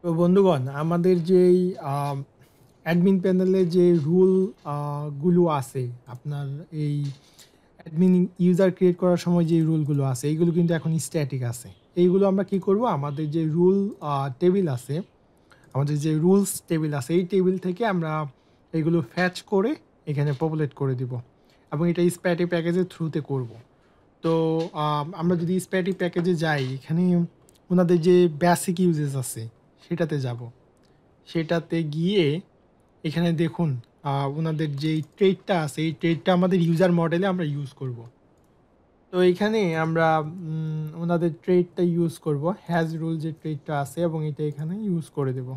তো বন্ধুগণ, আমাদের যেই অ্যাডমিন প্যানেলে যে রুল গুলো আছে, আপনার এই অ্যাডমিন ইউজার ক্রিয়েট করার সময় যে রুলগুলো আছে, এইগুলো কিন্তু এখন স্ট্যাটিক আছে। এইগুলো আমরা কি করব, আমাদের যে রুল টেবিল আছে, আমাদের যে রুলস টেবিল আছে, এই টেবিল থেকে আমরা এইগুলো ফ্যাচ করে এখানে পপুলেট করে দিব, এবং এটা স্প্যাটি প্যাকেজের থ্রুতে করব। তো আমরা যদি স্প্যাটি প্যাকেজে যাই, এখানে ওনাদের যে বেসিক ইউজেস আছে সেটাতে যাব। সেটাতে গিয়ে এখানে দেখুন ওনাদের যেই ট্রেডটা আছে, এই ট্রেডটা আমাদের ইউজার মডেলে আমরা ইউজ করব। তো এইখানে আমরা ওনাদের ট্রেডটা ইউজ করব, হ্যাজ রুল যে ট্রেডটা আছে, এবং এটা এখানে ইউজ করে দেব।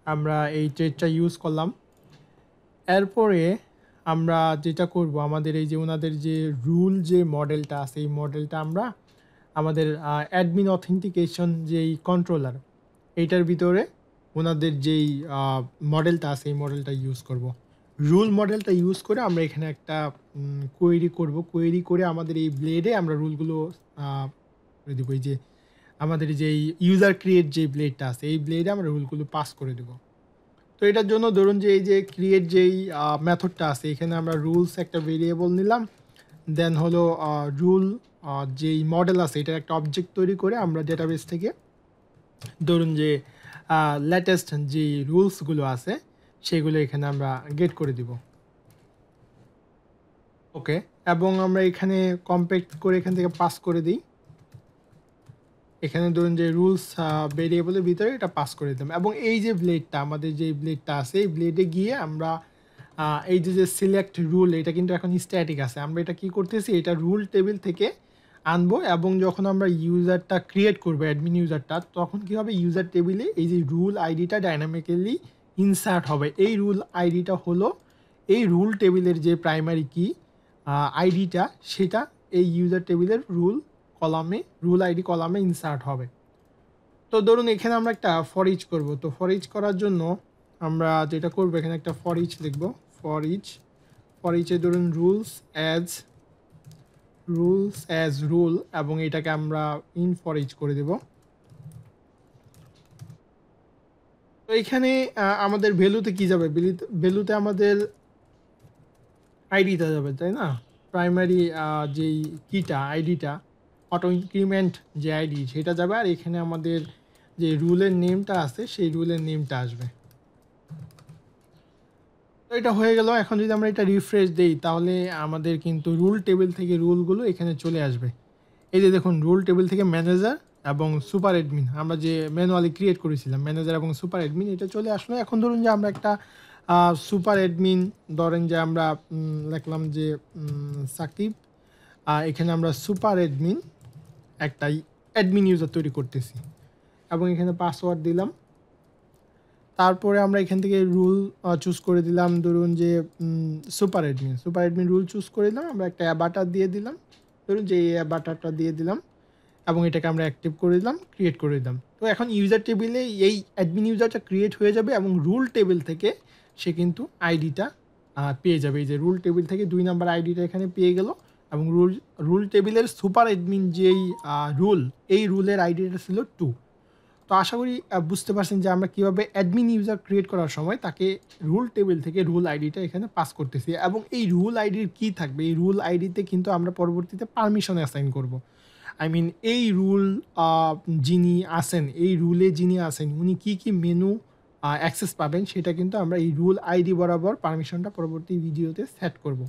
আমরা এই ট্রেডটা ইউজ করলাম। এরপরে আমরা যেটা করব, আমাদের এই যে ওনাদের যে রুল যে মডেলটা আছে, এই মডেলটা আমরা আমাদের অ্যাডমিন অথেন্টিকেশন যেই কন্ট্রোলার, এইটার ভিতরে ওনাদের যেই মডেলটা আছে এই মডেলটা ইউজ করব। রুল মডেলটা ইউজ করে আমরা এখানে একটা কোয়েরি করব। কোয়েরি করে আমাদের এই ব্লেডে আমরা রুলগুলো করে দেবো। এই যে আমাদের যেই ইউজার ক্রিয়েট যে ব্লেডটা আছে, এই ব্লেডে আমরা রুলগুলো পাস করে দেবো। তো এটার জন্য ধরুন যে এই যে ক্রিয়েট যেই মেথডটা আছে, এখানে আমরা রুলস একটা ভেরিয়েবল নিলাম, দেন হলো রুল যেই মডেল আছে এটার একটা অবজেক্ট তৈরি করে আমরা ডেটাবেস থেকে ধরুন যে লেটেস্ট যে রুলসগুলো আছে সেগুলো এখানে আমরা গেট করে দিব। ওকে, এবং আমরা এখানে কম্প্যাক্ট করে এখান থেকে পাস করে দিই। এখানে ধরুন যে রুলস ভেরিয়েবলের ভিতরে এটা পাস করে দিলাম, এবং এই যে ব্লেডটা, আমাদের যে ব্লেডটা আছে, এই ব্লেডে গিয়ে আমরা এই যে সিলেক্ট রুল, এটা কিন্তু এখন স্ট্যাটিক আছে। আমরা এটা কি করতেছি, এটা রুল টেবিল থেকে আনবো, এবং যখন আমরা ইউজারটা ক্রিয়েট করবো, অ্যাডমিন ইউজারটা, তখন কি হবে, ইউজার টেবিলে এই যে রুল আইডিটা ডাইনামিক্যালি ইনসার্ট হবে। এই রুল আইডিটা হলো এই রুল টেবিলের যে প্রাইমারি কি আইডিটা, সেটা এই ইউজার টেবিলের রুল আইডি কলামে ইনসার্ট হবে। তো ধরুন এখানে আমরা একটা ফর ইচ করব। তো ফর ইচ করার জন্য আমরা যেটা করবো, এখানে একটা ফর ইচ লিখবো। ফর ইচে ধরুন রুলস অ্যাজ রুল, এবং এটাকে আমরা ইন ফর ইচ করে দেব। তো এখানে আমাদের ভ্যালুতে কি যাবে, ভ্যালুতে আমাদের আইডিটা যাবে, তাই না? প্রাইমারি যেই কিটা, আইডিটা, অটো ইনক্রিমেন্ট যে আইডি, সেটা যাবে, আর এখানে আমাদের যে রুলের নেমটা আছে সেই রুলের নেমটা আসবে। তো এটা হয়ে গেল। এখন যদি আমরা এটা রিফ্রেশ দেই, তাহলে আমাদের কিন্তু রুল টেবিল থেকে রুলগুলো এখানে চলে আসবে। এই যে দেখুন, রুল টেবিল থেকে ম্যানেজার এবং সুপার অ্যাডমিন, আমরা যে ম্যানুয়ালি ক্রিয়েট করেছিলাম ম্যানেজার এবং সুপার অ্যাডমিন, এটা চলে আসলো। এখন ধরুন যে আমরা একটা সুপার অ্যাডমিন, ধরেন যে আমরা লিখলাম যে সাকিব, এখানে আমরা সুপার অ্যাডমিন একটা অ্যাডমিন ইউজার তৈরি করতেছি, এবং এখানে পাসওয়ার্ড দিলাম। তারপরে আমরা এখান থেকে রুল চুজ করে দিলাম, ধরুন যে সুপার অ্যাডমিন রুল চুজ করে দিলাম। আমরা একটা অ্যাভাটার দিয়ে দিলাম, ধরুন যে এই অ্যাভাটারটা দিয়ে দিলাম, এবং এটাকে আমরা অ্যাক্টিভ করে দিলাম, ক্রিয়েট করে দিলাম। তো এখন ইউজার টেবিলে এই অ্যাডমিন ইউজারটা ক্রিয়েট হয়ে যাবে, এবং রুল টেবিল থেকে সে কিন্তু আইডিটা পেয়ে যাবে। এই যে রুল টেবিল থেকে 2 নাম্বার আইডিটা এখানে পেয়ে গেল, এবং রুল টেবিলের সুপার অ্যাডমিন যেই রুল, এই রুলের আইডিটা ছিল 2। তো আশা করি বুঝতে পারছেন যে আমরা কীভাবে অ্যাডমিন ইউজার ক্রিয়েট করার সময় তাকে রুল টেবিল থেকে রুল আইডিটা এখানে পাস করতেছি, এবং এই রুল আইডির কী থাকবে, এই রুল আইডিতে কিন্তু আমরা পরবর্তীতে পারমিশন অ্যাসাইন করব। আই মিন এই রুল যিনি আসেন, এই রুলে যিনি আসেন, উনি কী কী মেনু অ্যাক্সেস পাবেন, সেটা কিন্তু আমরা এই রুল আইডি বরাবর পারমিশনটা পরবর্তী ভিডিওতে সেট করব।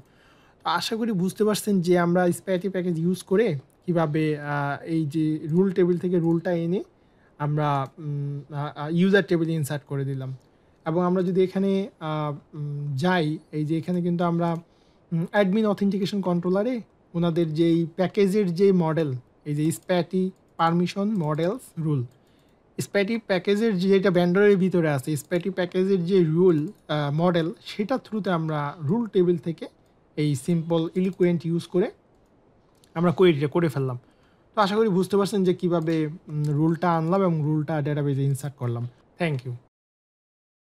তো আশা করি বুঝতে পারছেন যে আমরা স্প্যাটি প্যাকেজ ইউজ করে কিভাবে এই যে রুল টেবিল থেকে রুলটা এনে আমরা ইউজার টেবিলে ইনসার্ট করে দিলাম। এবং আমরা যদি এখানে যাই, এই যে এখানে কিন্তু আমরা অ্যাডমিন অথেন্টিকেশন কন্ট্রোলারে ওনাদের যেই প্যাকেজের যে মডেল, এই যে স্প্যাটি পারমিশন মডেলস রুল, স্প্যাটি প্যাকেজের যেটা ব্যান্ডারের ভিতরে আছে, স্প্যাটি প্যাকেজের যে রুল মডেল, সেটা থ্রুতে আমরা রুল টেবিল থেকে এই সিম্পল ইলিকুয়েন্ট ইউজ করে আমরা কোয়েরিটা করে ফেললাম। তো আশা করি বুঝতে পারছেন যে কীভাবে রুলটা আনলাম এবং রুলটা ডেটাবেজে ইনসার্ট করলাম। Thank you.